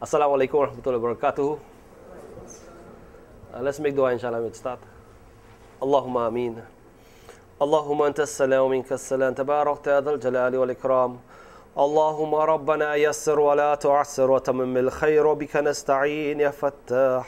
Assalamu alaikum wa rahmatullahi wa barakatuhu. Let's make dua inshallah we'll start. Allahumma ameen. Allahumma anta as-salam minka as-salam tabarakta ya dhal jalali wal ikram. Allahumma rabbana yassir wa la tu'assir wa tammim al-khayra bika nasta'in ya fattah.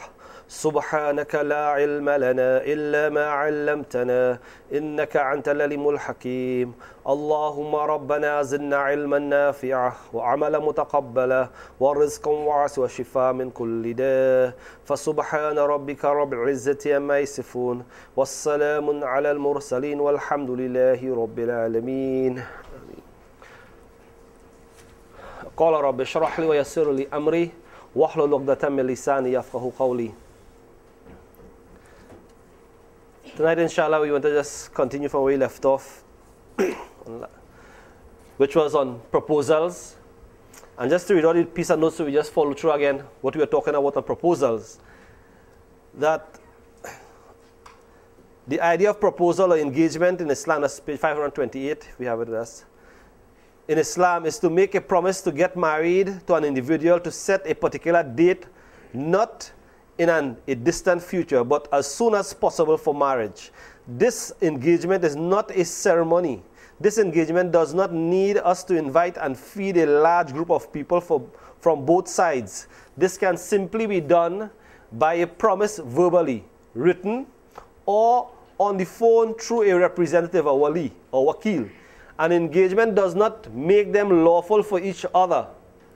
سبحانك لا علم لنا إلا ما علمتنا إنك أنت العليم الحكيم اللهم ربنا زدنا علما نافعا وعملا متقبلا ورزقا واسعا وشفاء من كل داء فسبحان ربك رب العزة عما يصفون والسلام على المرسلين والحمد لله رب العالمين قال رب اشرح لي ويسر لي أمري واحلل عقدة من لساني يفقهوا قولي. Tonight, inshallah, we want to just continue from where we left off, which was on proposals. And just to read all the piece of notes, so we just follow through again what we were talking about on proposals. That the idea of proposal or engagement in Islam, that's page 528, we have it with us. In Islam, is to make a promise to get married to an individual to set a particular date, not in a distant future, but as soon as possible for marriage. This engagement is not a ceremony. This engagement does not need us to invite and feed a large group of people from both sides. This can simply be done by a promise verbally, written, or on the phone through a representative, a wali, or wakil. An engagement does not make them lawful for each other.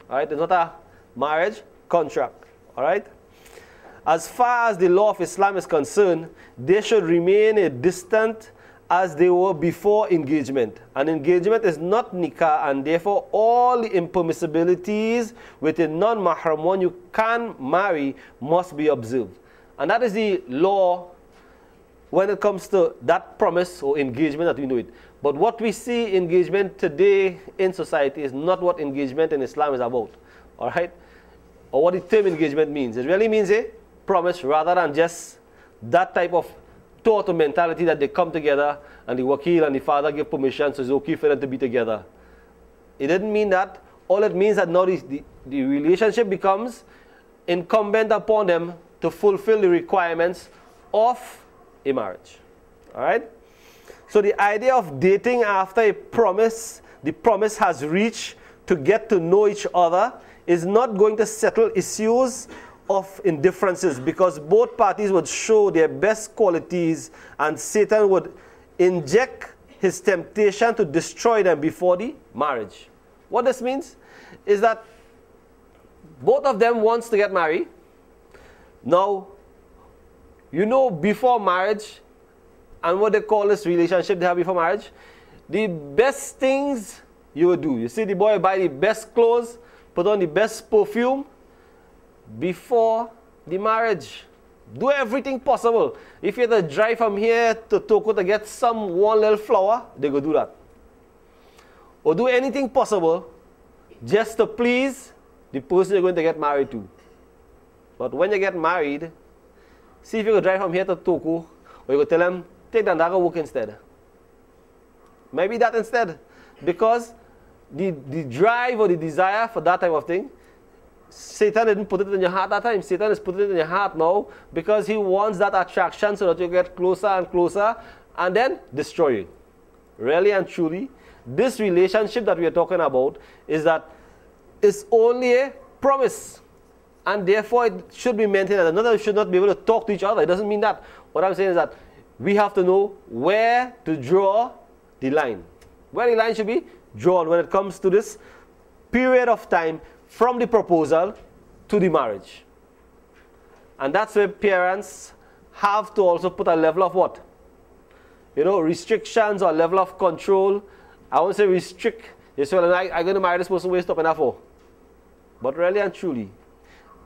All right? It's not a marriage contract. All right? As far as the law of Islam is concerned, they should remain as distant as they were before engagement. An engagement is not nikah, and therefore all the impermissibilities with a non-mahram one you can marry must be observed. And that is the law when it comes to that promise or engagement that we know it. But what we see engagement today in society is not what engagement in Islam is about. All right? Or what the term engagement means. It really means a promise rather than just that type of thought or mentality that they come together and the wakil and the father give permission, so it's okay for them to be together. It didn't mean that. All it means that now the relationship becomes incumbent upon them to fulfill the requirements of a marriage. All right? So the idea of dating after a promise, the promise has reached to get to know each other, is not going to settle issues of indifferences, because both parties would show their best qualities and Satan would inject his temptation to destroy them before the marriage. What this means is that both of them wants to get married. Now, you know, before marriage and what they call this relationship they have before marriage, the best things you would do. You see the boy buy the best clothes, put on the best perfume, before the marriage. Do everything possible. If you have to drive from here to Tobago to get some one little flower, they go do that. Or do anything possible just to please the person you're going to get married to. But when you get married, see if you can drive from here to Tobago, or you go tell them, take that and go work instead. Maybe that instead. Because the drive or the desire for that type of thing, Satan didn't put it in your heart that time. Satan is putting it in your heart now because he wants that attraction so that you get closer and closer and then destroy you. Really and truly, this relationship that we are talking about is that it's only a promise. And therefore it should be maintained. Another should not be able to talk to each other. It doesn't mean that. What I'm saying is that we have to know where to draw the line. Where the line should be drawn when it comes to this period of time from the proposal to the marriage. And that's where parents have to also put a level of what? You know, restrictions or level of control. I won't say restrict. You say, well, I'm going to marry this person, what are you stopping that for? But really and truly,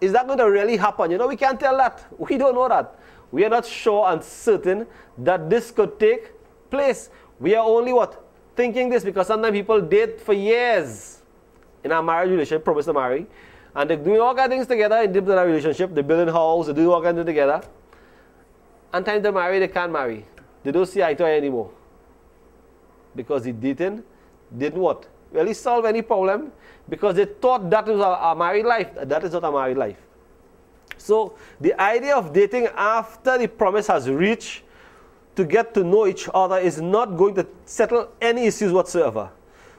is that going to really happen? You know, we can't tell that. We don't know that. We are not sure and certain that this could take place. We are only what? Thinking this because sometimes people date for years in a marriage relationship, promise to marry, and they're doing all kinds of things together in that relationship. They're building a house, they're doing all kinds of things together. And time to marry, they can't marry. They don't see eye to eye anymore. Because the dating didn't what? really solve any problem because they thought that was a married life. That is not a married life. So the idea of dating after the promise has reached to get to know each other is not going to settle any issues whatsoever.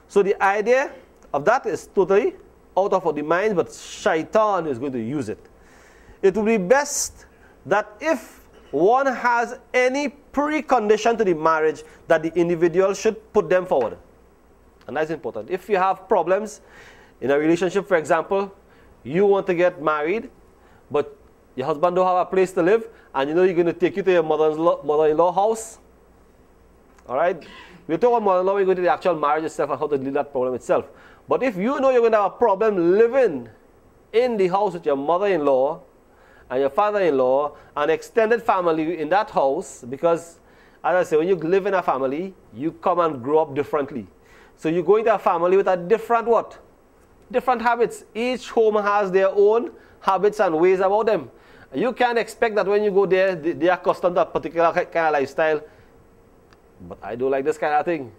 So the idea of that is totally out of the mind, but shaitan is going to use it. It would be best that if one has any precondition to the marriage, that the individual should put them forward. And that's important. If you have problems in a relationship, for example, you want to get married, but your husband don't have a place to live, and you know you're going to take you to your mother-in-law house. All right? We'll talk about mother-in-law, we're going to the actual marriage itself and how to deal with that problem itself. But if you know you're going to have a problem living in the house with your mother-in-law and your father-in-law and extended family in that house, because, as I say, when you live in a family, you come and grow up differently. So you go into a family with a different what? Different habits. Each home has their own habits and ways about them. You can't expect that when you go there, they are accustomed to a particular kind of lifestyle. But I don't like this kind of thing.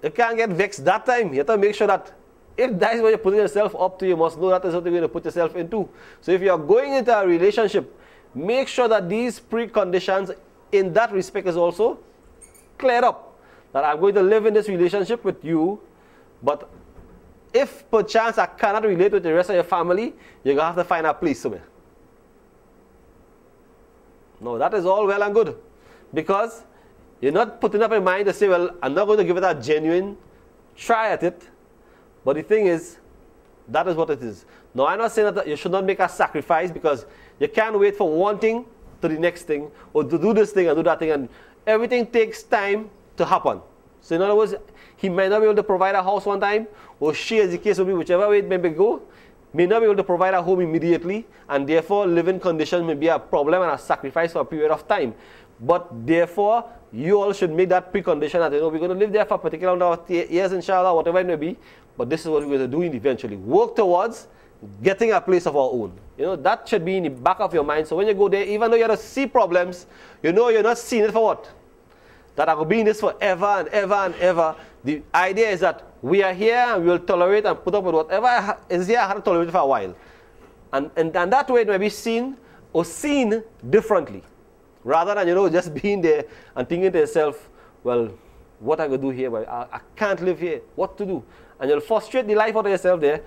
You can't get vexed that time. You have to make sure that if that is what you're putting yourself up to, you must know that is what you're going to put yourself into. So if you're going into a relationship, make sure that these preconditions in that respect is also cleared up. That I'm going to live in this relationship with you, but if perchance I cannot relate with the rest of your family, you're going to have to find a place somewhere. No, that is all well and good. Because you're not putting up your mind to say, well, I'm not going to give it a genuine try at it. But the thing is, that is what it is. Now, I'm not saying that you should not make a sacrifice, because you can't wait for one thing to the next thing, or to do this thing and do that thing, and everything takes time to happen. So in other words, he might not be able to provide a house one time, or she, as the case will be, whichever way it may go, may not be able to provide a home immediately, and therefore living conditions may be a problem and a sacrifice for a period of time. But therefore, you all should make that precondition that, you know, we're going to live there for a particular number of years, inshallah, whatever it may be, but this is what we're going to do eventually. Work towards getting a place of our own. You know, that should be in the back of your mind. So when you go there, even though you have to see problems, you know you're not seeing it for what? That I will be in this forever and ever and ever. The idea is that we are here and we will tolerate and put up with whatever is here. I have to tolerate it for a while. And that way it may be seen or seen differently. Rather than, you know, just being there and thinking to yourself, well, what I going to do here? Well, I can't live here. What to do? And you'll frustrate the life out of yourself there,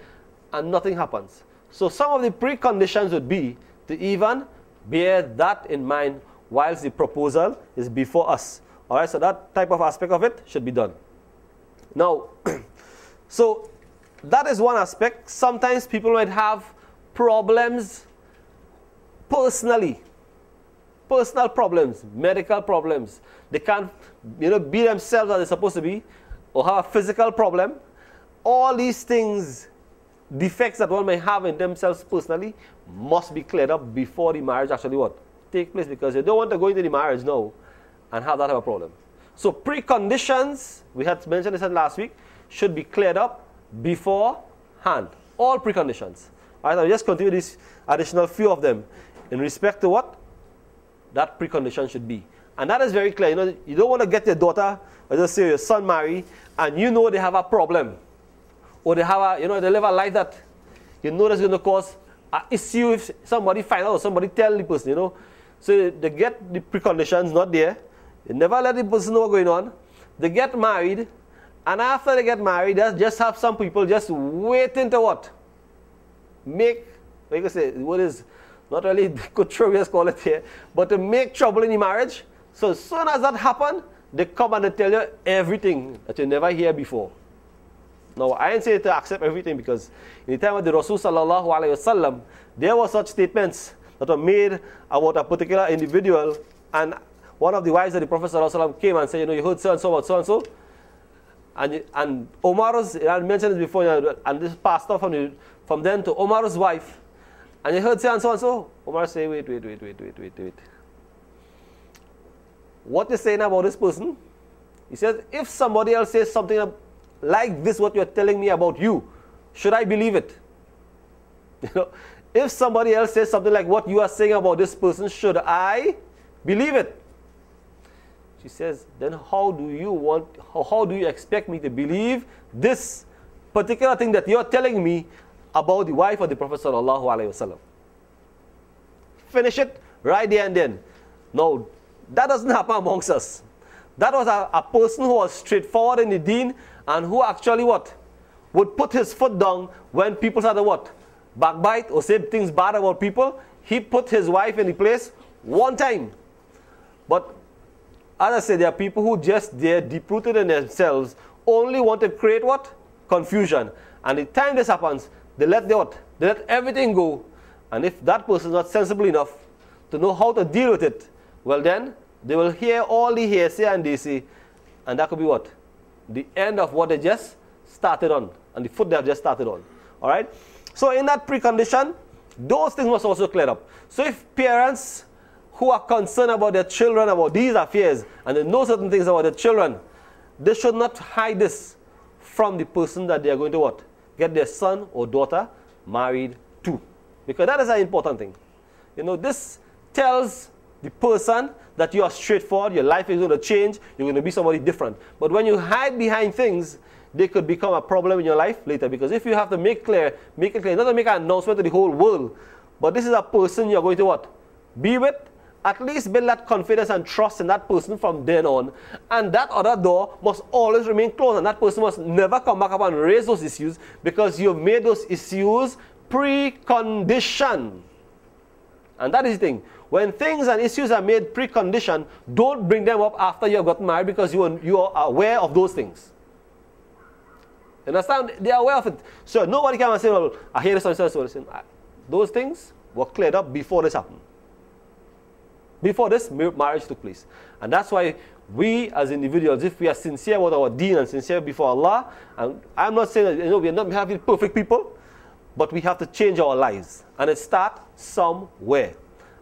and nothing happens. So some of the preconditions would be to even bear that in mind whilst the proposal is before us. All right, so that type of aspect of it should be done. Now, so that is one aspect. Sometimes people might have problems personally. Personal problems, medical problems. They can't, you know, be themselves as they're supposed to be, or have a physical problem. All these things, defects that one may have in themselves personally, must be cleared up before the marriage actually what? Take place, because you don't want to go into the marriage now and have that have a problem. So preconditions, we had mentioned this last week, should be cleared up beforehand. All preconditions. All right, I'll just continue this additional few of them in respect to what that precondition should be. And that is very clear. You know, you don't want to get your daughter, or just say your son marry, and you know they have a problem. Or they have a, you know, they live a life that you know that's going to cause an issue if somebody find out or somebody tell the person, you know. So they get the preconditions not there. They never let the person know what's going on. They get married, and after they get married, they just have some people just waiting to what? Make, like I say, what is not really good trouble, let's call it here, but to make trouble in the marriage. So as soon as that happens, they come and they tell you everything that you never hear before. Now, I ain't saying to accept everything, because in the time of the Rasul sallallahu alayhi wasallam, there were such statements that were made about a particular individual, and one of the wives of the Prophet sallallahu alayhi wasallam came and said, you know, you heard so and so about so and so, and Umar's, I mentioned this before, you know, and this passed off from them to Umar's wife, and you heard so and so and so. Umar say, wait. What you're saying about this person? He says, if somebody else says something like this, what you're telling me about you, should I believe it? You know, if somebody else says something like what you are saying about this person, should I believe it? She says, then how do you expect me to believe this particular thing that you're telling me about the wife of the Prophet sallallahu alaihi wasallam. Finish it right there and then. No, that doesn't happen amongst us. That was a person who was straightforward in the deen and who actually what? Would put his foot down when people started what? Backbite or say things bad about people. He put his wife in the place one time. But as I said, there are people who just, they're deep-rooted in themselves, only want to create what? Confusion. And the time this happens, they let what? They let everything go. And if that person is not sensible enough to know how to deal with it, well then, they will hear all the hearsay and they say, and that could be what? The end of what they just started on, and the foot they have just started on. Alright? So in that precondition, those things must also clear up. So if parents who are concerned about their children, about these affairs, and they know certain things about their children, they should not hide this from the person that they are going to what? Get their son or daughter married to. Because that is an important thing. You know, this tells the person that you are straightforward, your life is going to change, you're going to be somebody different. But when you hide behind things, they could become a problem in your life later. Because if you have to make it clear, not to make an announcement to the whole world, but this is a person you're going to what? Be with, at least build that confidence and trust in that person from then on. And that other door must always remain closed. And that person must never come back up and raise those issues because you've made those issues precondition. And that is the thing. When things and issues are made precondition, don't bring them up after you have gotten married because you are aware of those things. You understand? They are aware of it. So nobody can say, well, I hear this on those things were cleared up before this happened. Before this marriage took place. And that's why we as individuals, if we are sincere about our deen and sincere before Allah, and I'm not saying that we are not having perfect people, but we have to change our lives. And it starts somewhere.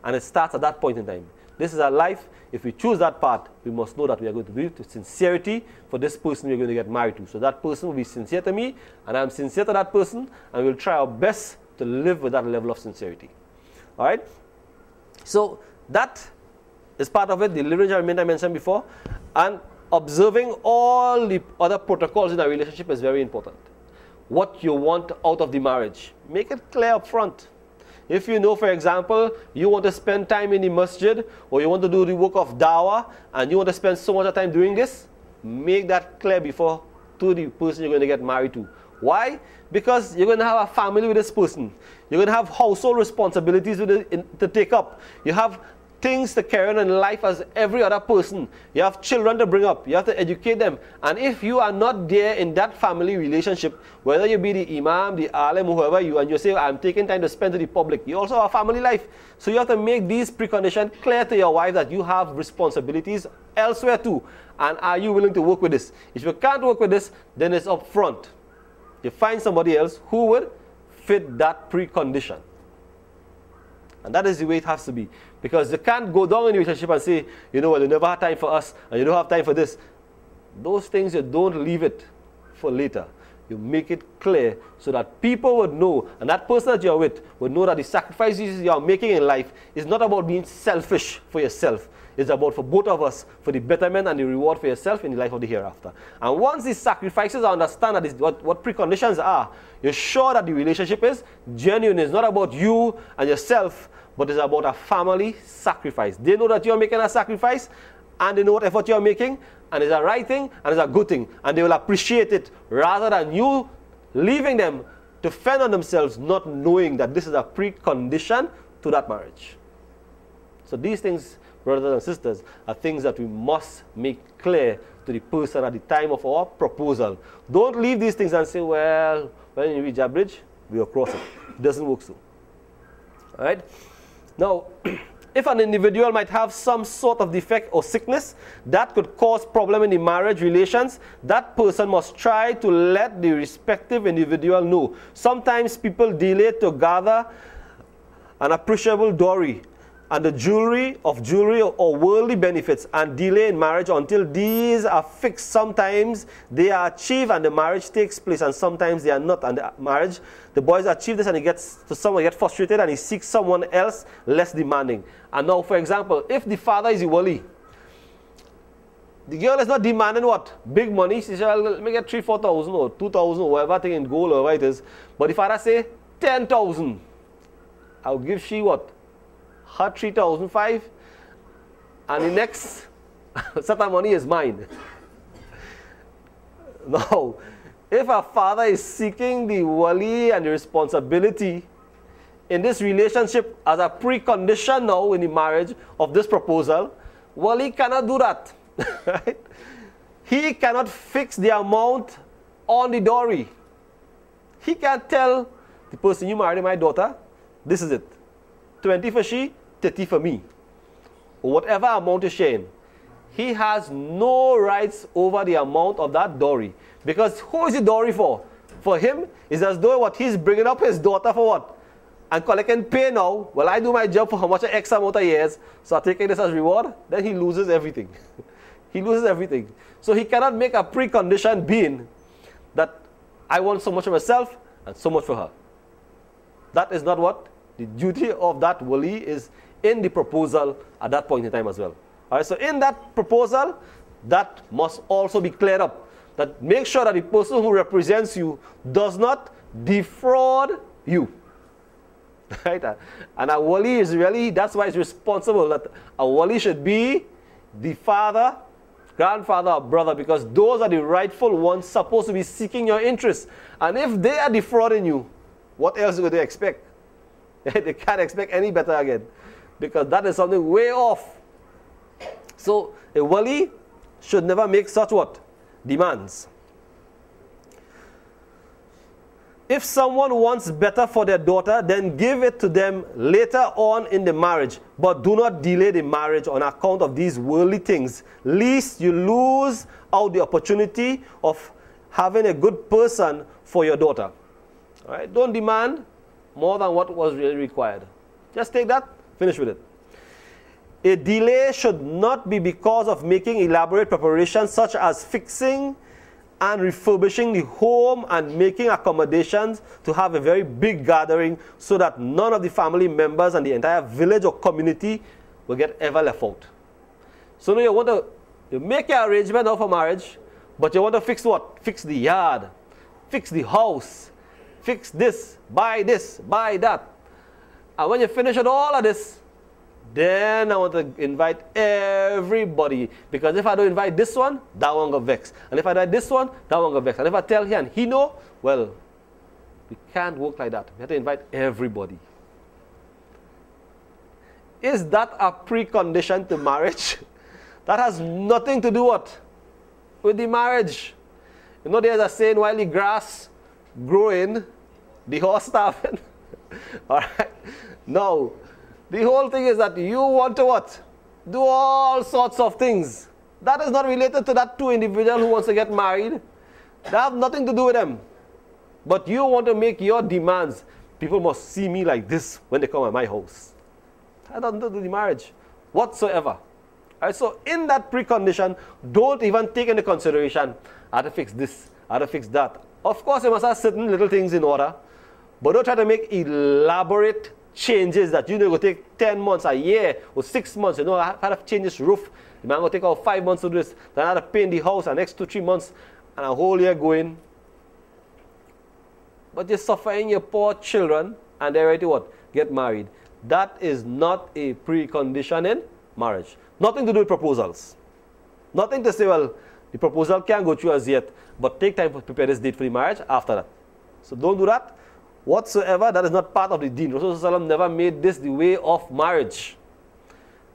And it starts at that point in time. This is our life. If we choose that path, we must know that we are going to be with sincerity for this person we are going to get married to. So that person will be sincere to me, and I'm sincere to that person, and we'll try our best to live with that level of sincerity. All right? So that is part of it, the living arrangement I mentioned before. And observing all the other protocols in a relationship is very important. What you want out of the marriage. Make it clear up front. If you know, for example, you want to spend time in the masjid, or you want to do the work of dawah, and you want to spend so much time doing this, make that clear before to the person you're going to get married to. Why? Because you're going to have a family with this person. You're going to have household responsibilities to take up. You have things to carry on in life as every other person. You have children to bring up. You have to educate them. And if you are not there in that family relationship, whether you be the imam, the alim, whoever you, and you say, I'm taking time to spend to the public, you also have a family life. So you have to make these preconditions clear to your wife that you have responsibilities elsewhere too. And are you willing to work with this? If you can't work with this, then it's up front. You find somebody else who would fit that precondition. And that is the way it has to be. Because you can't go down in a relationship and say, you know what, you never had time for us, and you don't have time for this. Those things, you don't leave it for later. You make it clear so that people would know, and that person that you're with would know that the sacrifices you're making in life is not about being selfish for yourself. It's about for both of us, for the betterment and the reward for yourself in the life of the hereafter. And once these sacrifices are understand that what preconditions are, you're sure that the relationship is genuine. It's not about you and yourself, but it's about a family sacrifice. They know that you're making a sacrifice, and they know what effort you're making, and it's a right thing, and it's a good thing, and they will appreciate it, rather than you leaving them to fend on themselves, not knowing that this is a precondition to that marriage. So these things, brothers and sisters, are things that we must make clear to the person at the time of our proposal. Don't leave these things and say, well, when you reach a bridge, we'll cross it. It doesn't work so. All right? Now, if an individual might have some sort of defect or sickness that could cause problem in the marriage relations, that person must try to let the respective individual know. Sometimes people delay to gather an appreciable dowry and the jewelry or worldly benefits, and delay in marriage until these are fixed. Sometimes they are achieved and the marriage takes place, and sometimes they are not. And the marriage, the boys achieve this and he gets to someone, get frustrated, and he seeks someone else less demanding. And now, for example, if the father is the wali, The girl is not demanding what? Big money. She said, well, let me get 3,000, 4,000 or 2,000 or whatever thing in gold or whatever it is. But the father say 10,000. I'll give she what? Her 3,500. And the next set of money is mine. Now, if a father is seeking the wali and the responsibility in this relationship as a precondition now in the marriage of this proposal, wali cannot do that. Right? He cannot fix the amount on the dowry. He can't tell the person, you married my daughter, this is it. 20 for she, 30 for me. Or whatever amount is sharing. He has no rights over the amount of that dowry. Because who is the dowry for? For him, it's as though what he's bringing up his daughter for what? And collecting pay now. Well, I do my job for how much X amount of years, so I'm taking this as reward. Then he loses everything. He loses everything. So he cannot make a precondition being that I want so much for myself and so much for her. That is not what the duty of that wali is in the proposal at that point in time as well. All right, so in that proposal, that must also be cleared up. That make sure that the person who represents you does not defraud you. Right? And a wali is really, that's why it's responsible that a wali should be the father, grandfather, or brother, because those are the rightful ones supposed to be seeking your interests. And if they are defrauding you, what else would they expect? They can't expect any better again, because that is something way off. So a wali should never make such what? Demands. If someone wants better for their daughter, then give it to them later on in the marriage. But do not delay the marriage on account of these worldly things, lest you lose out the opportunity of having a good person for your daughter. All right? Don't demand more than what was really required. Just take that, finish with it. A delay should not be because of making elaborate preparations such as fixing and refurbishing the home and making accommodations to have a very big gathering so that none of the family members and the entire village or community will get ever left out. So now you want to make your arrangement for marriage, but you want to fix what? Fix the yard, fix the house, fix this, buy that. And when you finish with all of this, then I want to invite everybody. Because if I don't invite this one, that one got vexed. And if I invite this one, that one got vexed. And if I tell him and he know, well, we can't work like that. We have to invite everybody. Is that a precondition to marriage? That has nothing to do what? With the marriage. You know, there's a saying, while the grass growing, the horse starving. All right? No. The whole thing is that you want to what? Do all sorts of things. That is not related to that two individual who wants to get married. That have nothing to do with them. But you want to make your demands. People must see me like this when they come at my house. That doesn't do with the marriage whatsoever. All right, so in that precondition, don't even take into consideration, I have to fix this, I have to fix that. Of course, you must have certain little things in order. But don't try to make elaborate changes that you know will take 10 months, a year, or 6 months. You know, I have to change this roof. The man will take out 5 months to do this. Then I have to paint the house the next 2-3 months, and a whole year going. But you're suffering your poor children, and they're ready to what? Get married. That is not a precondition in marriage. Nothing to do with proposals. Nothing to say, well, the proposal can't go through as yet, but take time to prepare this date for the marriage after that. So don't do that whatsoever. That is not part of the deen. Rasulullah never made this the way of marriage.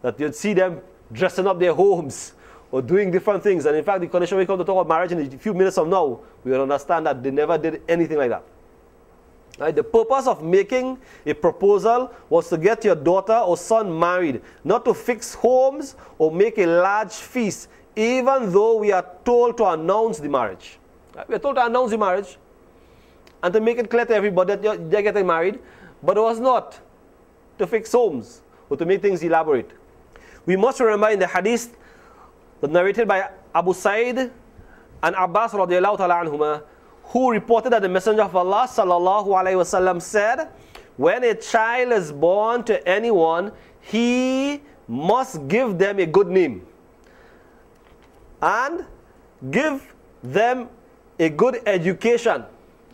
That you'd see them dressing up their homes or doing different things. And in fact, the condition we come to talk about marriage in a few minutes from now, we will understand that they never did anything like that. Right? The purpose of making a proposal was to get your daughter or son married, not to fix homes or make a large feast, even though we are told to announce the marriage. Right? We are told to announce the marriage and to make it clear to everybody that they're getting married, but it was not to fix homes or to make things elaborate. We must remember in the hadith narrated by Abu Sa'id and Abbas radiallahu ta'ala anhuma, who reported that the Messenger of Allah sallallahu alayhi wasallam said, when a child is born to anyone, he must give them a good name. and give them a good education.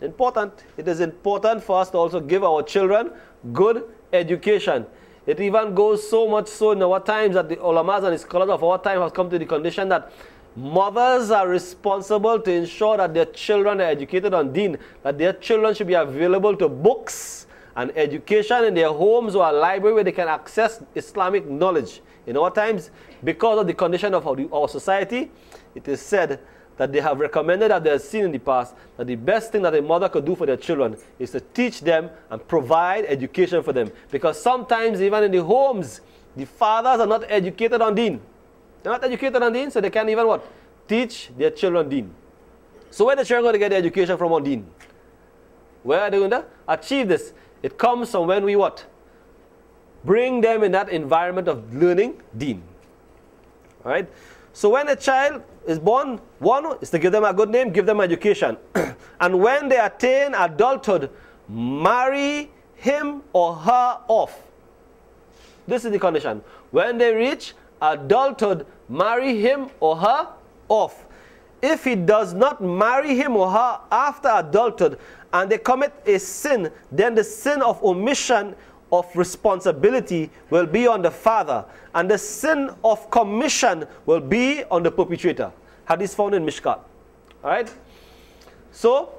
Important. It is important for us to also give our children good education. It even goes so much so in our times that the ulamas and the scholars of our time have come to the condition that mothers are responsible to ensure that their children are educated on deen, that their children should be available to books and education in their homes or a library where they can access Islamic knowledge. In our times, because of the condition of our society, it is said that they have recommended, that they have seen in the past, that the best thing that a mother could do for their children is to teach them and provide education for them. Because sometimes even in the homes, the fathers are not educated on deen. They're not educated on deen, so they can't even what? Teach their children deen. So where are the children going to get their education from on deen? Where are they going to achieve this? It comes from when we what? Bring them in that environment of learning deen. Alright? So when a child is born, one is to give them a good name, give them education. And when they attain adulthood, marry him or her off. This is the condition. When they reach adulthood, marry him or her off. If he does not marry him or her after adulthood and they commit a sin, then the sin of omission of responsibility will be on the father, and the sin of commission will be on the perpetrator. Hadith found in Mishkat. Alright? So,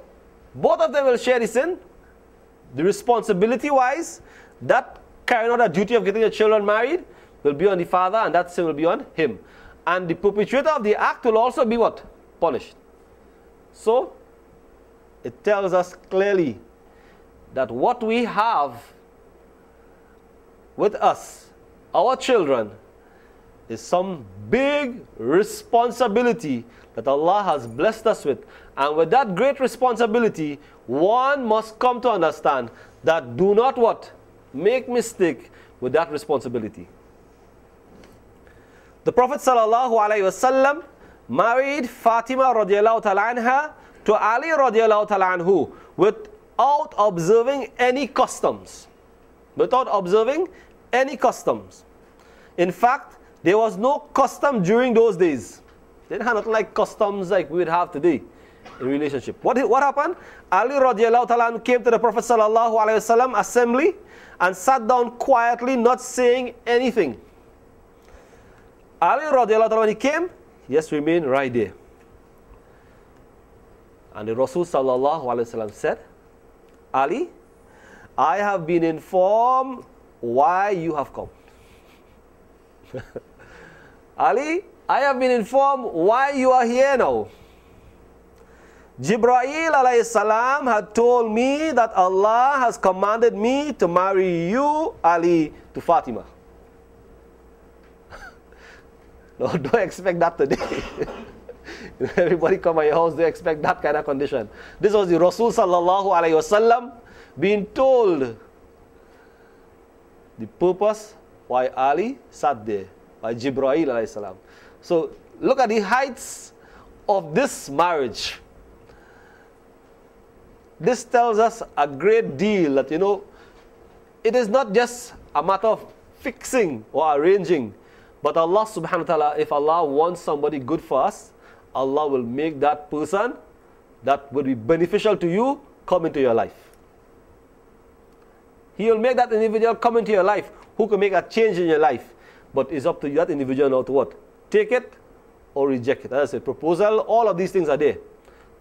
both of them will share the sin. The responsibility wise, that carrying out the duty of getting your children married will be on the father, and that sin will be on him. And the perpetrator of the act will also be what? Punished. So, it tells us clearly that what we have with us, our children, is some big responsibility that Allah has blessed us with. And with that great responsibility, one must come to understand that do not what? Make mistake with that responsibility. The Prophet ﷺ married Fatima radiallahu ta'ala anha to Ali radiallahu ta'ala anhu without observing any customs. Without observing any customs. In fact, there was no custom during those days. They didn't have nothing like customs like we would have today in relationship. What happened? Ali radiallahu ta'ala anhu came to the Prophet sallallahu alaihi wasallam assembly and sat down quietly, not saying anything. Ali radiallahu ta'ala, when he came, he just remained right there. And the Rasul sallallahu alaihi wasallam said, Ali, I have been informed why you have come. Ali, I have been informed why you are here now. Jibreel alayhi salam had told me that Allah has commanded me to marry you, Ali, to Fatima. No, don't expect that today. Everybody come at your house, they expect that kind of condition. This was the Rasul sallallahu alayhi wasallam being told the purpose why Ali sat there, by Jibreel alayhi salam. So look at the heights of this marriage. This tells us a great deal that, you know, it is not just a matter of fixing or arranging, but Allah subhanahu wa ta'ala, if Allah wants somebody good for us, Allah will make that person that will be beneficial to you come into your life. He will make that individual come into your life who can make a change in your life. But it's up to you, that individual, now to what? Take it or reject it. As I said, proposal, all of these things are there.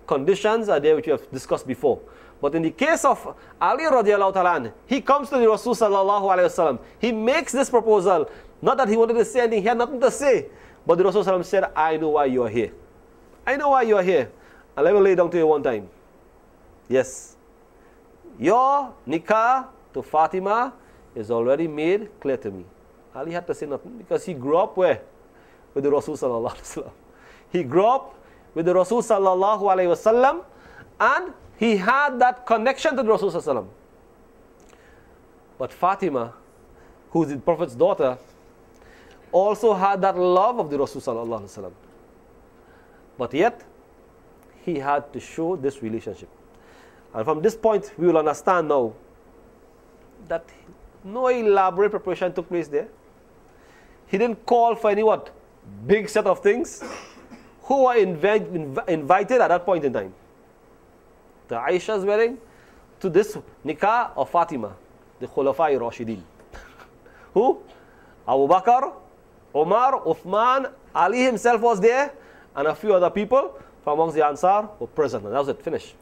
Conditions are there, which we have discussed before. But in the case of Ali radiallahu ta'ala, he comes to the Rasul sallallahu alayhi wasallam. He makes this proposal. Not that he wanted to say anything, he had nothing to say. But the Rasul sallallahu said, I know why you are here. I know why you are here. And let me lay it down to you one time. Yes. Your nikah to Fatima is already made clear to me. Ali had to say nothing because he grew up where? With the Rasul sallallahu alayhi wasallam. He grew up with the Rasul sallallahu alayhi wasallam, and he had that connection to the Rasul sallallahu alayhi wasallam. But Fatima, who is the Prophet's daughter, also had that love of the Rasul sallallahu alayhi wasallam. But yet, he had to show this relationship. And from this point, we will understand now that no elaborate preparation took place there. He didn't call for any what? Big set of things. who were invited at that point in time? To Aisha's wedding, to this nikah of Fatima, the Khulafa'i Rashidin. Who? Abu Bakr, Umar, Uthman, Ali himself was there, and a few other people from amongst the Ansar were present. And that was it, finished.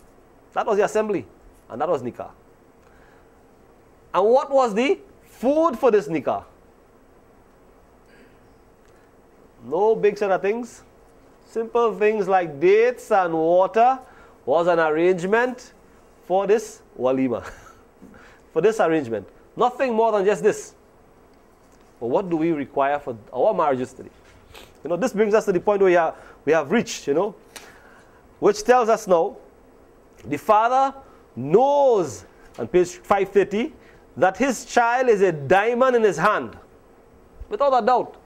That was the assembly, and that was nikah. And what was the food for this nikah? No big set of things. Simple things like dates and water was an arrangement for this walima. For this arrangement. Nothing more than just this. But what do we require for our marriages today? You know, this brings us to the point where we have reached, you know, which tells us now, the father knows, on page 530, that his child is a diamond in his hand. Without a doubt.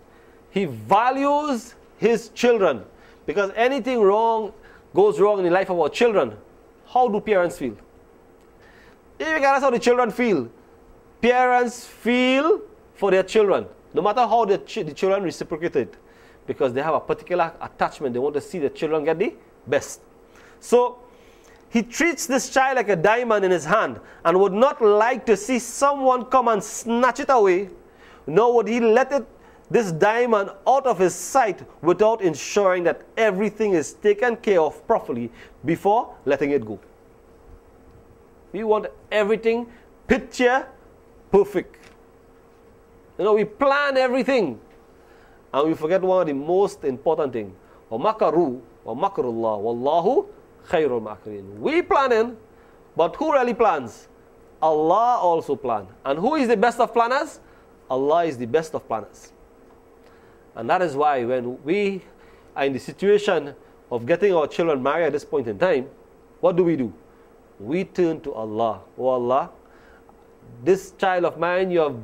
He values his children. Because anything wrong goes wrong in the life of our children, how do parents feel? Regardless how the children feel, parents feel for their children, no matter how the children reciprocate it, because they have a particular attachment. They want to see the children get the best. So he treats this child like a diamond in his hand and would not like to see someone come and snatch it away, nor would he let this diamond out of his sight without ensuring that everything is taken care of properly before letting it go. We want everything picture perfect. You know, we plan everything and we forget one of the most important things. وَمَكَرُوا وَمَكَرُ اللَّهُ وَاللَّهُ خَيْرُ الْمَاكِرِينَ. We planning, but who really plans? Allah also plans. And who is the best of planners? Allah is the best of planners. And that is why when we are in the situation of getting our children married at this point in time, what do? We turn to Allah. Oh Allah, this child of mine, you have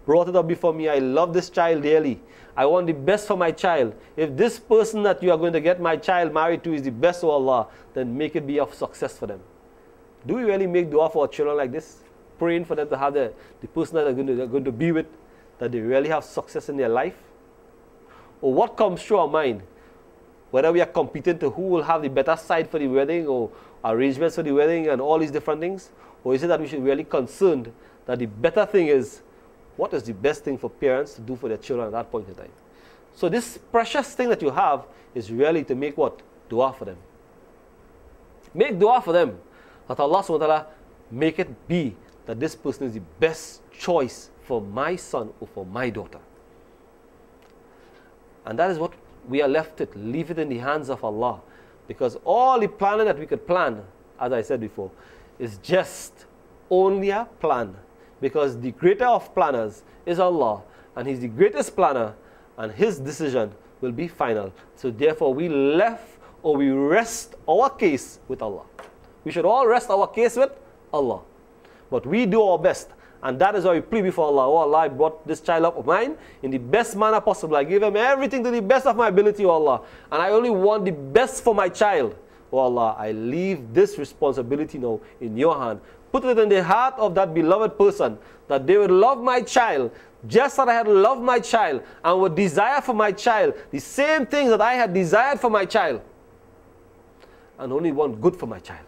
brought it up before me. I love this child dearly. I want the best for my child. If this person that you are going to get my child married to is the best of Allah, then make it be of success for them. Do we really make dua for our children like this? Praying for them to have the person that they're going to be with, that they really have success in their life? Or what comes through our mind? Whether we are competing to who will have the better side for the wedding or arrangements for the wedding and all these different things? Or is it that we should be really concerned that the better thing is, what is the best thing for parents to do for their children at that point in time? So this precious thing that you have is really to make what? Dua for them. Make dua for them. That Allah subhanahu wa ta'ala make it be that this person is the best choice for my son or for my daughter. And that is what we are left with. Leave it in the hands of Allah. Because all the planning that we could plan, as I said before, is just only a plan. Because the greater of planners is Allah. And He's the greatest planner. And His decision will be final. So therefore we rest our case with Allah. We should all rest our case with Allah. But we do our best. And that is why we plead before Allah. Oh Allah, I brought this child up of mine in the best manner possible. I give him everything to the best of my ability, oh Allah. And I only want the best for my child. Oh Allah, I leave this responsibility now in your hand. Put it in the heart of that beloved person, that they would love my child just as I had loved my child, and would desire for my child the same things that I had desired for my child, and only want good for my child.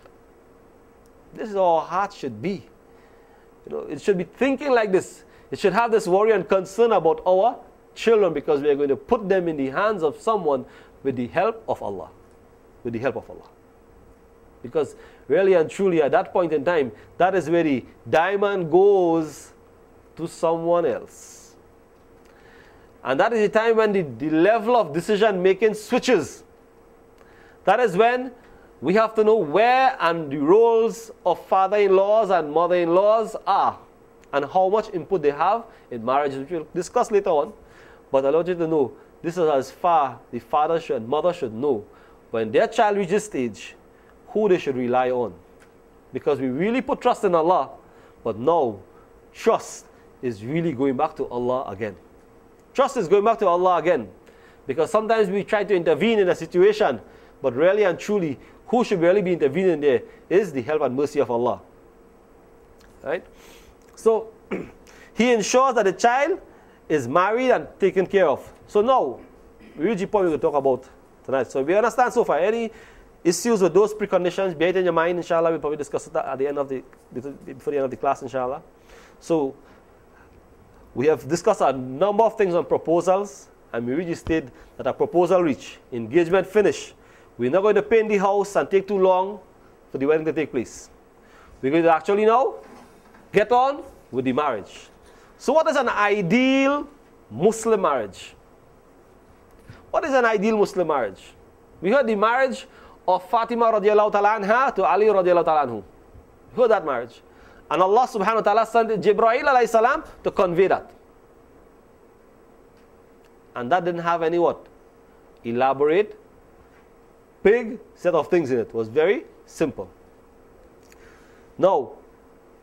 This is how our heart should be. You know, it should be thinking like this. It should have this worry and concern about our children, because we are going to put them in the hands of someone with the help of Allah. With the help of Allah. Because really and truly at that point in time, that is where the diamond goes to someone else. And that is the time when the level of decision making switches. That is when we have to know where and the roles of father-in-laws and mother-in-laws are, and how much input they have in marriage, which we'll discuss later on. But I want you to know, this is as far the father and mother should know when their child reaches stage, who they should rely on. Because we really put trust in Allah, but now trust is really going back to Allah again. Trust is going back to Allah again. Because sometimes we try to intervene in a situation, but really and truly, who should really be intervening there is the help and mercy of Allah. Right? So, He ensures that the child is married and taken care of. So now, we reach the point we will talk about tonight. So if you understand so far, any issues with those preconditions, bear it in your mind, inshallah. We'll probably discuss it at the end of before the end of the class, inshallah. So we have discussed a number of things on proposals, and we really state that a proposal reach, engagement finish. We're not going to paint the house and take too long for the wedding to take place. We're going to actually now get on with the marriage. So what is an ideal Muslim marriage? What is an ideal Muslim marriage? We heard the marriage of Fatima radiallahu ta'ala anha to Ali radiallahu ta'ala anhu. We heard that marriage. And Allah subhanahu wa ta'ala sent Jibreel alayhi salam to convey that. And that didn't have any what? Elaborate, big set of things in it. It was very simple. Now,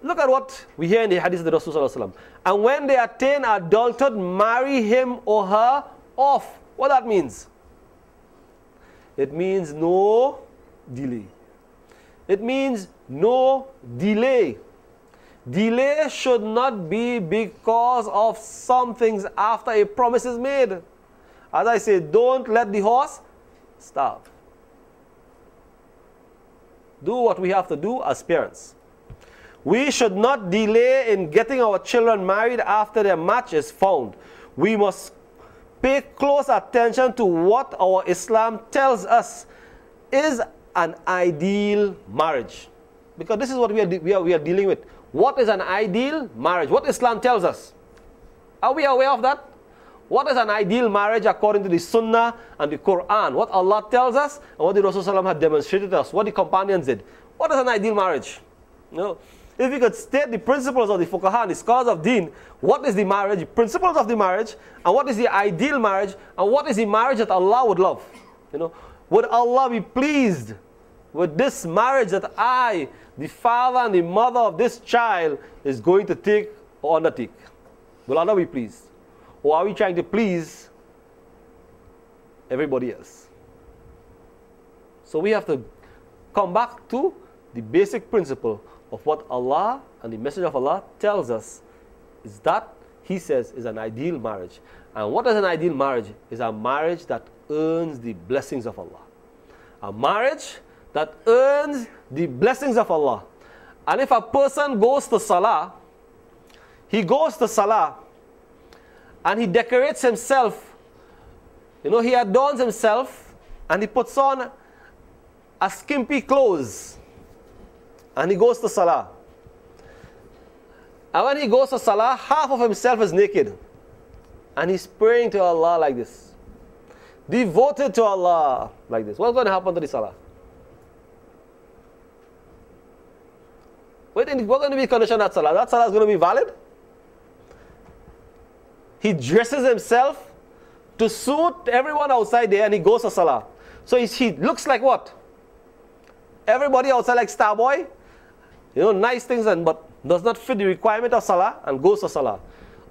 look at what we hear in the hadith of the Rasul sallallahu alaihi wasallam. And when they attain adulthood, marry him or her off. What that means? It means no delay. It means no delay. Delay should not be because of some things after a promise is made. As I say, don't let the horse starve. Do what we have to do as parents. We should not delay in getting our children married after their match is found. We must pay close attention to what our Islam tells us is an ideal marriage. Because this is what we are dealing with. What is an ideal marriage? What Islam tells us. Are we aware of that? What is an ideal marriage according to the Sunnah and the Quran? What Allah tells us and what the Rasul had demonstrated to us. What the companions did. What is an ideal marriage? You know, if we could state the principles of the fuqaha and the scholars of deen, what is the marriage, the principles of the marriage, and what is the ideal marriage, and what is the marriage that Allah would love? You know, would Allah be pleased with this marriage that I, the father and the mother of this child, is going to take or undertake? Will Allah be pleased? Or are we trying to please everybody else? So we have to come back to the basic principle of what Allah and the Messenger of Allah tells us is that He says is an ideal marriage. And what is an ideal marriage? Is a marriage that earns the blessings of Allah. A marriage that earns the blessings of Allah. And if a person goes to Salah, he goes to Salah and he decorates himself, you know, he adorns himself and he puts on a skimpy clothes and he goes to Salah. And when he goes to Salah, half of himself is naked. And he's praying to Allah like this. Devoted to Allah like this. What's going to happen to the Salah? What's going to be the condition of that Salah? That Salah is going to be valid? He dresses himself to suit everyone outside there and he goes to Salah. So he looks like what? Everybody outside like Starboy. You know, nice things, but does not fit the requirement of Salah and goes to Salah.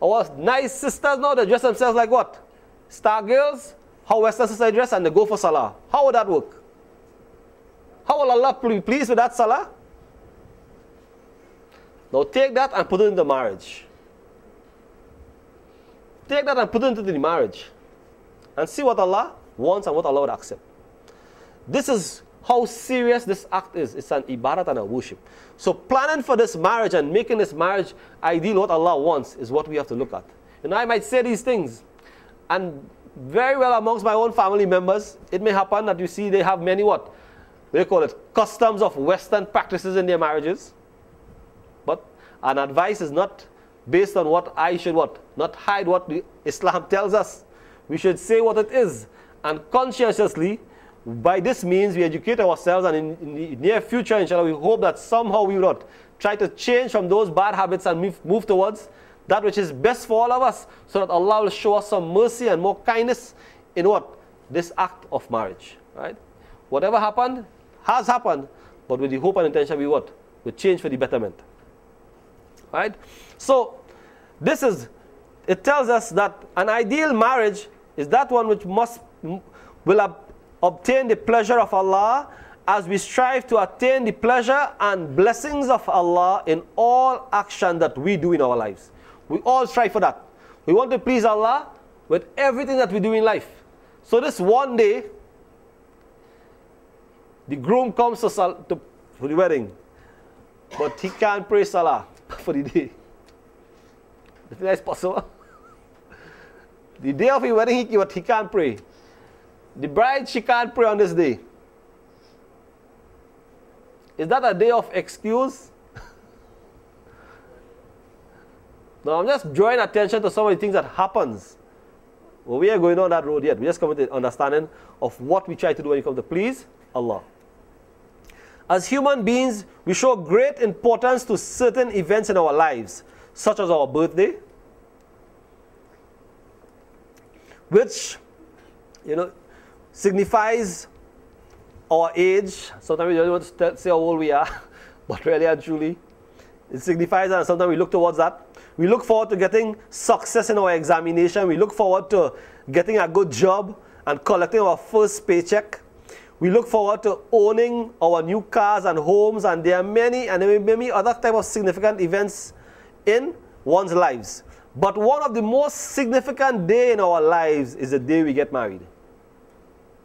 Our nice sisters now, they dress themselves like what? Star girls, how Western sisters dress, and they go for Salah. How would that work? How will Allah be pleased with that Salah? Now take that and put it into marriage. Take that and put it into the marriage. And see what Allah wants and what Allah would accept. This is how serious this act is. It's an ibadat and a worship. So planning for this marriage and making this marriage ideal, what Allah wants, is what we have to look at. And I might say these things, and very well amongst my own family members, it may happen that you see they have many what? They call it customs of Western practices in their marriages. But an advice is not based on what I should what? Not hide what the Islam tells us. We should say what it is. And conscientiously, by this means, we educate ourselves, and in the near future, inshallah, we hope that somehow we will try to change from those bad habits and move towards that which is best for all of us, so that Allah will show us some mercy and more kindness in what? This act of marriage. Right? Whatever happened, has happened, but with the hope and intention we what? We change for the betterment. Right? So, it tells us that an ideal marriage is that one which will obtain the pleasure of Allah as we strive to attain the pleasure and blessings of Allah in all action that we do in our lives. We all strive for that. We want to please Allah with everything that we do in life. So this one day, The groom comes for the wedding, but he can't pray Salah for the day. You think that's possible? The day of his wedding, he can't pray. The bride, she can't pray on this day. Is that a day of excuse? No, I'm just drawing attention to some of the things that happens. Well, we are going on that road yet. We're just coming to the understanding of what we try to do when it comes to please Allah. As human beings, we show great importance to certain events in our lives, such as our birthday, which, signifies our age. Sometimes we don't want to say how old we are, but really and truly, it signifies that, and sometimes we look towards that. We look forward to getting success in our examination. We look forward to getting a good job and collecting our first paycheck. We look forward to owning our new cars and homes, and there are many other type of significant events in one's lives. But one of the most significant day in our lives is the day we get married.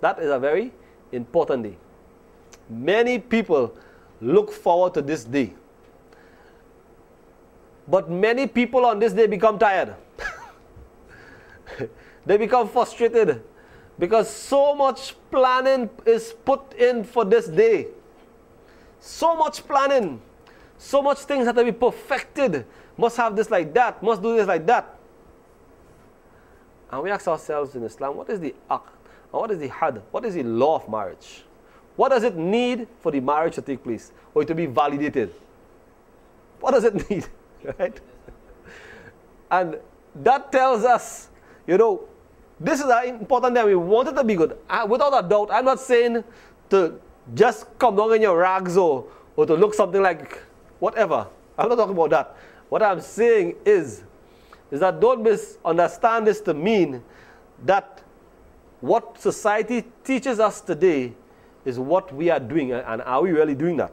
That is a very important day. Many people look forward to this day. But many people on this day become tired. They become frustrated because so much planning is put in for this day. So much planning. So much things have to be perfected. Must have this like that. Must do this like that. And we ask ourselves in Islam, what is the aqd? What is the had? What is the law of marriage? What does it need for the marriage to take place or to be validated? What does it need? Right? And that tells us, this is an important thing. We want it to be good. Without a doubt, I'm not saying to just come down in your rags or to look something like whatever. I'm not talking about that. What I'm saying is that don't misunderstand this to mean that what society teaches us today is what we are doing, and are we really doing that?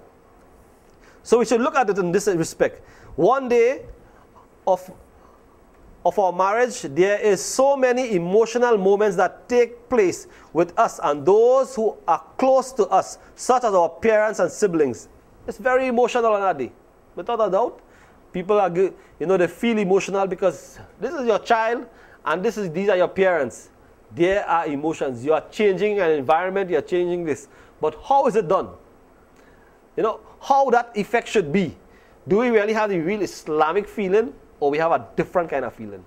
So we should look at it in this respect. One day of our marriage, there is so many emotional moments that take place with us and those who are close to us, such as our parents and siblings. It's very emotional on that day. Without a doubt, people are, they feel emotional because this is your child and these are your parents. There are emotions. You are changing an environment, you are changing this. But how is it done? How that effect should be. Do we really have the real Islamic feeling, or we have a different kind of feeling?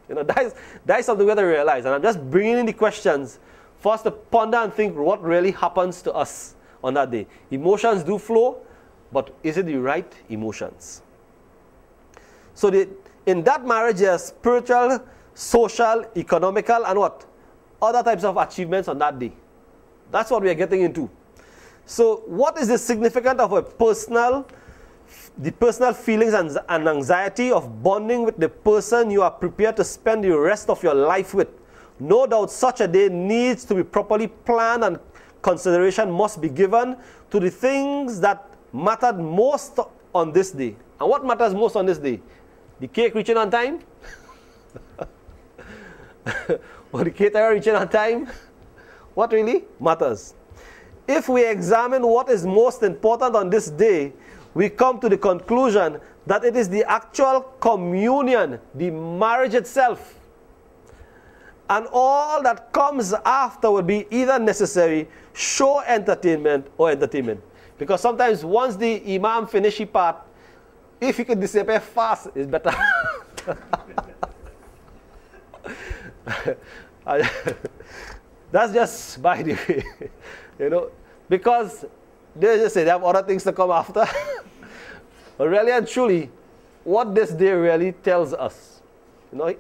That is something we have to realize. And I'm just bringing in the questions for us to ponder and think what really happens to us on that day. Emotions do flow, but is it the right emotions? So in that marriage, there's spiritual, social, economical, and what? Other types of achievements on that day. That's what we are getting into. So what is the significance of the personal feelings and anxiety of bonding with the person you are prepared to spend the rest of your life with? No doubt such a day needs to be properly planned, and consideration must be given to the things that mattered most on this day. And what matters most on this day? The cake reaching on time? Or the caterer reaching on time? What really matters? If we examine what is most important on this day, we come to the conclusion that it is the actual communion, the marriage itself. And all that comes after will be either necessary, show entertainment, or entertainment. Because sometimes once the imam finishes his part, if he can disappear fast, it's better. That's just by the way, because they just say they have other things to come after. But really and truly, what this day really tells us,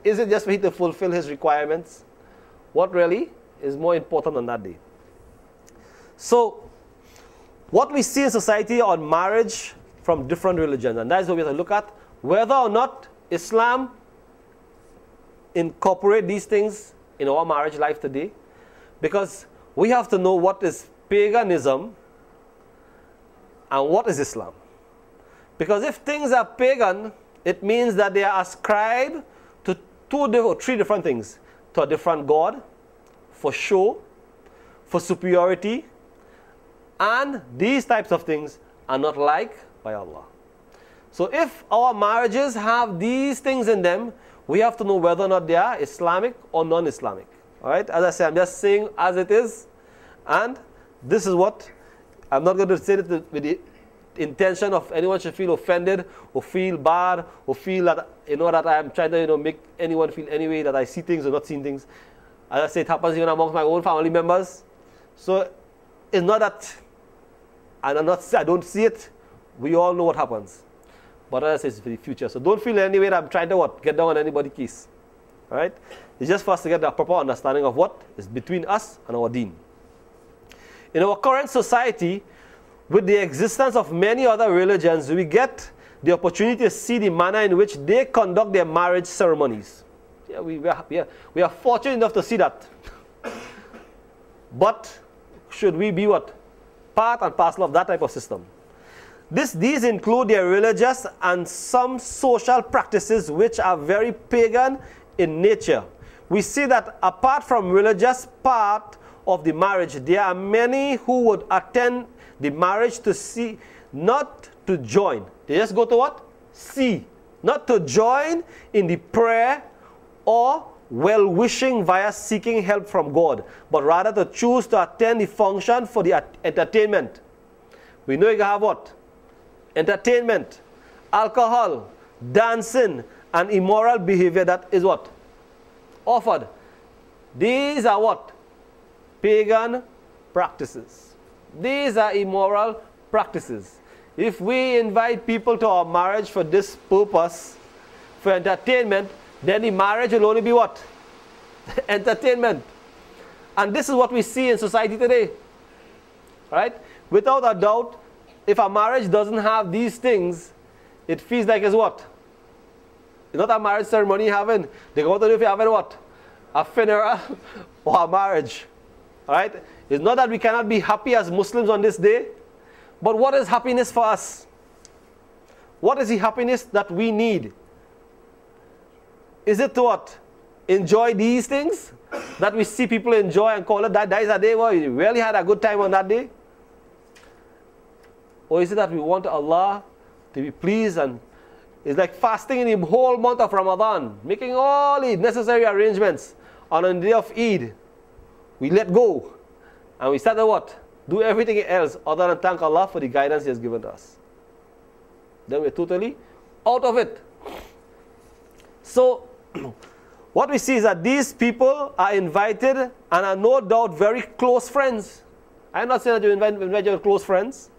is it just for him to fulfill his requirements? What really is more important on that day? So, what we see in society on marriage from different religions, and that is what we have to look at, whether or not Islam incorporate these things in our marriage life today, because we have to know what is paganism and what is Islam. Because if things are pagan, it means that they are ascribed to three different things. To a different God, for show, for superiority, And these types of things are not liked by Allah. So if our marriages have these things in them, we have to know whether or not they are Islamic or non-Islamic. All right? As I say, I'm just saying as it is. And this is what, I'm not going to say it with the intention of anyone should feel offended or feel bad or feel that, that I'm trying to, make anyone feel any way that I see things or not seeing things. As I say, it happens even amongst my own family members. So it's not that, and I don't see it. We all know what happens. But as I say, it's for the future. So don't feel any way that I'm trying to get down on anybody's case. All right? It's just for us to get a proper understanding of what is between us and our deen. In our current society, with the existence of many other religions, we get the opportunity to see the manner in which they conduct their marriage ceremonies. Yeah, we are fortunate enough to see that. But should we be what? Part and parcel of that type of system. These include their religious and some social practices which are very pagan in nature. We see that apart from religious part of the marriage, there are many who would attend the marriage to see, not to join. They just go to what? See. Not to join in the prayer or well-wishing via seeking help from God, but rather to choose to attend the function for the entertainment. We know you can have what? Entertainment, alcohol, dancing, and immoral behavior that is what? Offered. These are what? Pagan practices. These are immoral practices. If we invite people to our marriage for this purpose, for entertainment, then the marriage will only be what? Entertainment. And this is what we see in society today. Right? Without a doubt, if a marriage doesn't have these things, it feels like it's what? It's not a marriage ceremony you're having. They go to do if you're having what? A funeral or a marriage. Alright? It's not that we cannot be happy as Muslims on this day, but what is happiness for us? What is the happiness that we need? Is it to what? Enjoy these things that we see people enjoy and call it that is a day where you really had a good time on that day? Or is it that we want Allah to be pleased, and it's like fasting in the whole month of Ramadan, making all the necessary arrangements, and on the day of Eid, we let go and we start to what? Do everything else other than thank Allah for the guidance He has given to us. Then we're totally out of it. So, what we see is that these people are invited and are no doubt very close friends. I'm not saying that you invite your close friends,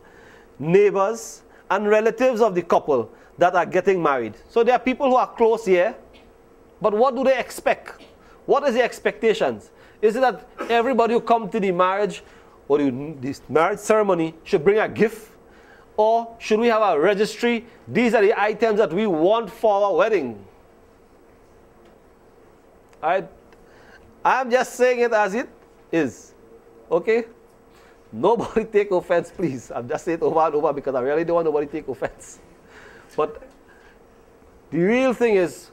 neighbors, and relatives of the couple that are getting married. So there are people who are close here, but what do they expect? What is the expectations? Is it that everybody who comes to the marriage or this marriage ceremony should bring a gift? Or should we have a registry? These are the items that we want for our wedding. I'm just saying it as it is. Okay? Nobody take offense, please. I'm just saying it over and over because I really don't want nobody to take offense. But the real thing is,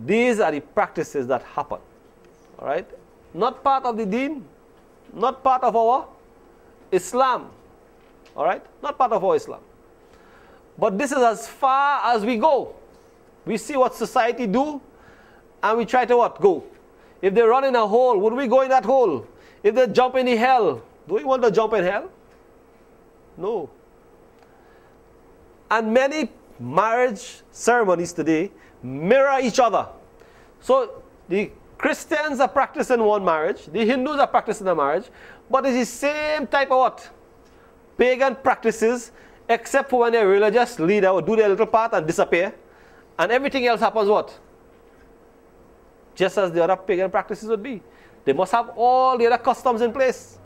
these are the practices that happen. All right? Not part of the deen, not part of our Islam. All right? Not part of our Islam. But this is as far as we go. We see what society do, and we try to what? Go. If they run in a hole, would we go in that hole? If they jump in the hell, do we want to jump in hell? No. And many marriage ceremonies today mirror each other. So the Christians are practicing one marriage, the Hindus are practicing a marriage, but it's the same type of what? Pagan practices, except for when a religious leader will do their little part and disappear, and everything else happens what? Just as the other pagan practices would be. They must have all the other customs in place.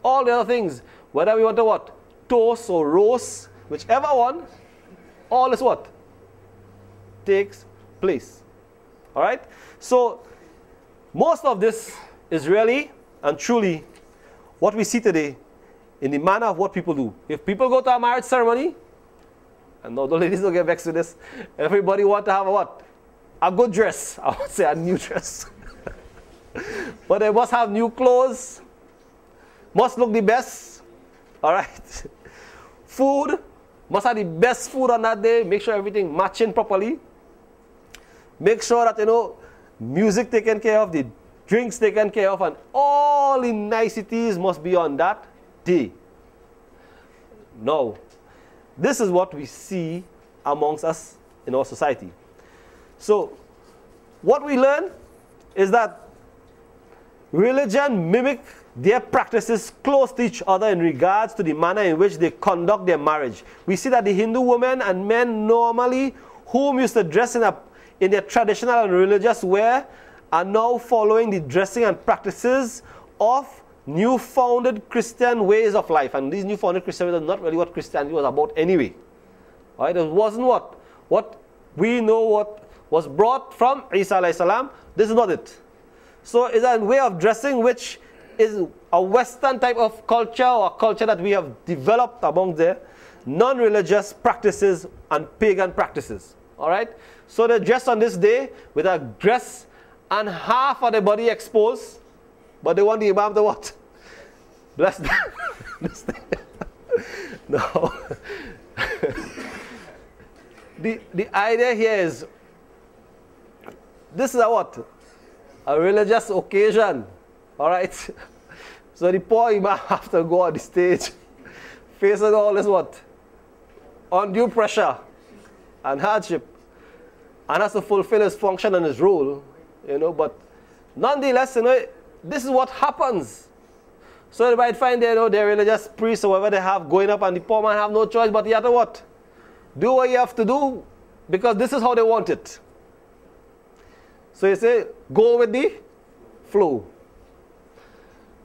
All the other things. Whether we want to what? Toast or roast, whichever one, all is what? Takes place. Alright? So, most of this is really and truly what we see today in the manner of what people do. If people go to a marriage ceremony, and no, the ladies don't get vexed with this, everybody want to have a what? A good dress. I would say a new dress. But they must have new clothes, must look the best, All right? Food, must have the best food on that day. Make sure everything matching properly. Make sure that, you know, music taken care of, the drinks taken care of, and all the niceties must be on that day. Now, this is what we see amongst us in our society. So, what we learn is that religion mimic their practices close to each other in regards to the manner in which they conduct their marriage. We see that the Hindu women and men normally, whom used to dress in their traditional and religious wear, are now following the dressing and practices of new-founded Christian ways of life. And these new-founded Christian ways are not really what Christianity was about anyway. All right? It wasn't what we know what was brought from Isa alayhi salam. This is not it. So it's a way of dressing which is a Western type of culture, or a culture that we have developed among their non-religious practices and pagan practices. All right? So they dress on this day with a dress and half of the body exposed, but they want the imam to what? Bless them. No. The idea here is, this is a what? A religious occasion. All right? So the poor imam have to go on the stage facing all this what? Undue pressure and hardship, and has to fulfill his function and his role, you know. But nonetheless, you know, this is what happens. So you might find, you know, their religious priests or whatever they have going up, and the poor man have no choice but he have to what? Do what you have to do, because this is how they want it. So you say, go with the flow.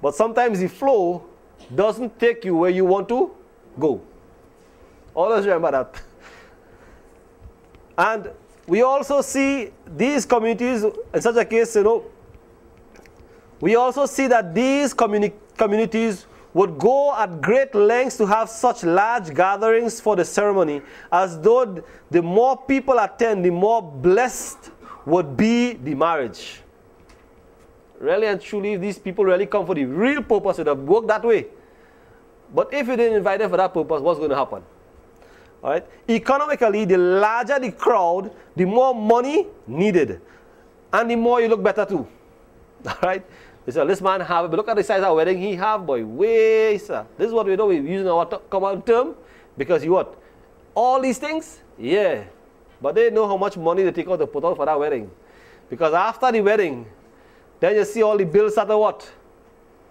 But sometimes the flow doesn't take you where you want to go. Always remember that. And we also see these communities, in such a case, you know, we also see that these communities would go at great lengths to have such large gatherings for the ceremony, as though the more people attend, the more blessed would be the marriage. Really and truly, if these people really come for the real purpose, it would have worked that way. But if you didn't invite them for that purpose, what's going to happen? All right? Economically, the larger the crowd, the more money needed. And the more you look better too. All right? You say, this man have, but look at the size of our wedding he have, boy. Way, sir. This is what we know. We're using our common term. Because you what? All these things? Yeah. But they know how much money they take out to put out for that wedding. Because after the wedding, then you see all the bills start to what?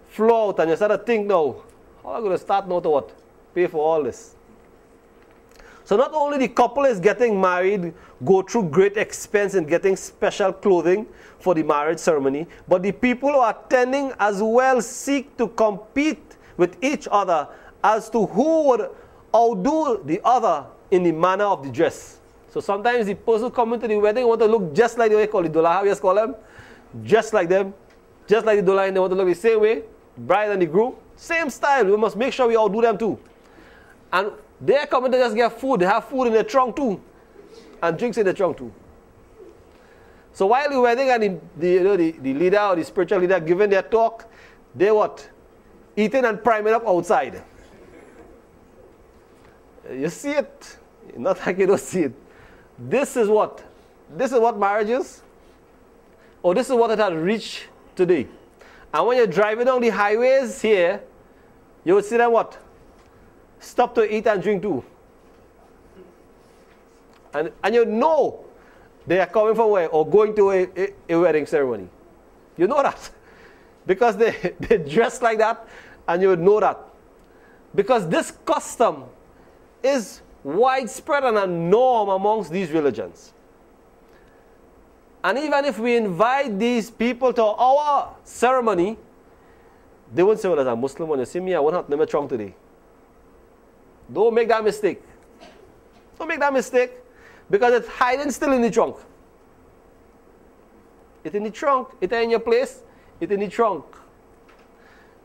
Flow out, and you start to think now, how am I going to start now to what? Pay for all this. So not only the couple is getting married, go through great expense in getting special clothing for the marriage ceremony, but the people who are attending as well seek to compete with each other as to who would outdo the other in the manner of the dress. So sometimes the person coming to the wedding want to look just like the way they call the Dullah, how you call them? Just like them. Just like the Dullah, and they want to look the same way. Bride and the groom, same style. We must make sure we outdo them too. And they're coming to just get food. They have food in their trunk too. And drinks in their trunk too. So while the wedding and the leader or the spiritual leader giving their talk, they what? Eating and priming up outside. You see it. Not like you don't see it. This is what? This is what marriage is. Or this is what it has reached today. And when you're driving down the highways here, you would see them what? Stop to eat and drink too. And you know they are coming from where? Or going to a wedding ceremony. You know that. Because they dress like that, and you would know that. Because this custom is widespread and a norm amongst these religions. And even if we invite these people to our ceremony, they won't say, well, as a Muslim, when you see me, I won't have to trunk today. Don't make that mistake. Don't make that mistake, because it's hiding still in the trunk. It's in the trunk. It's in your place. It's in the trunk.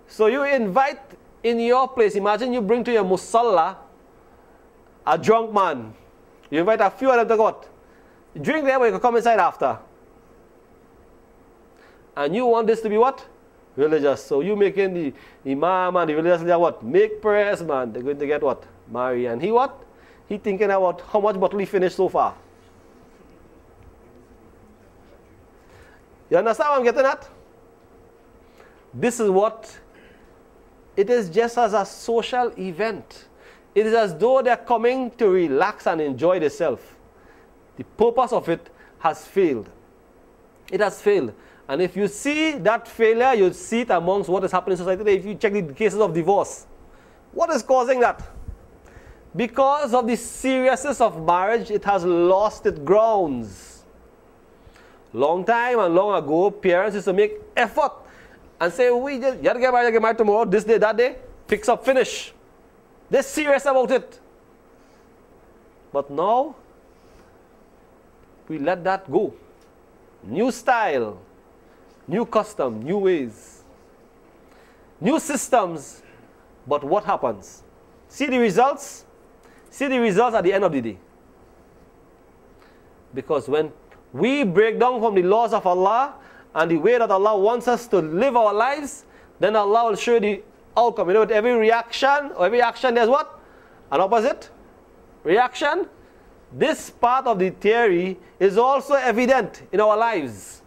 So you invite in your place. Imagine you bring to your musalla a drunk man. You invite a few of them to go what? Drink there, but you can come inside after. And you want this to be what? Religious. So you making the imam and the religious leader what? Make prayers, man. They're going to get what? Marry. And he what? He thinking about how much bottle he finished so far. You understand what I'm getting at? This is what it is, just as a social event. It is as though they're coming to relax and enjoy themselves. The purpose of it has failed. It has failed. And if you see that failure, you'll see it amongst what is happening in society today. If you check the cases of divorce, what is causing that? Because of the seriousness of marriage, it has lost its grounds. Long time and long ago, parents used to make effort and say, you have to get married tomorrow, this day, that day, fix up, finish. They're serious about it. But now, we let that go. New style, new custom, new ways, new systems. But what happens? See the results? See the results at the end of the day. Because when we break down from the laws of Allah and the way that Allah wants us to live our lives, then Allah will show you the outcome. You know, with every reaction or every action, there's what? An opposite reaction. This part of the theory is also evident in our lives.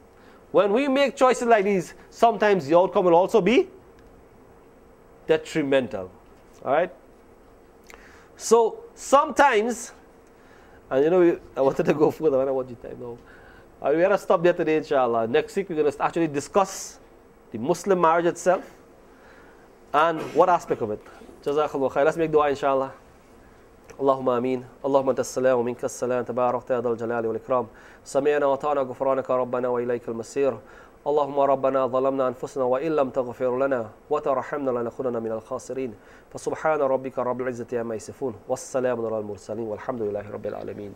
When we make choices like these, sometimes the outcome will also be detrimental. All right? So sometimes, and you know, I wanted to go further, I don't want you time now. We're going to stop there today, inshallah. Next week, we're going to actually discuss the Muslim marriage itself and what aspect of it. Jazakallah khair. Let's make dua, inshallah. اللهم آمين اللهم أنت السلام ومنك السلام تبارك يا ذا الجلال والإكرام سمعنا وأطعنا غفرانك ربنا وإليك المصير اللهم ربنا ظلمنا أنفسنا وإن لم تغفر لنا وترحمنا لنكونن من الخاسرين فسبحان ربك رب العزة عما يصفون والسلام على المرسلين والحمد لله رب العالمين.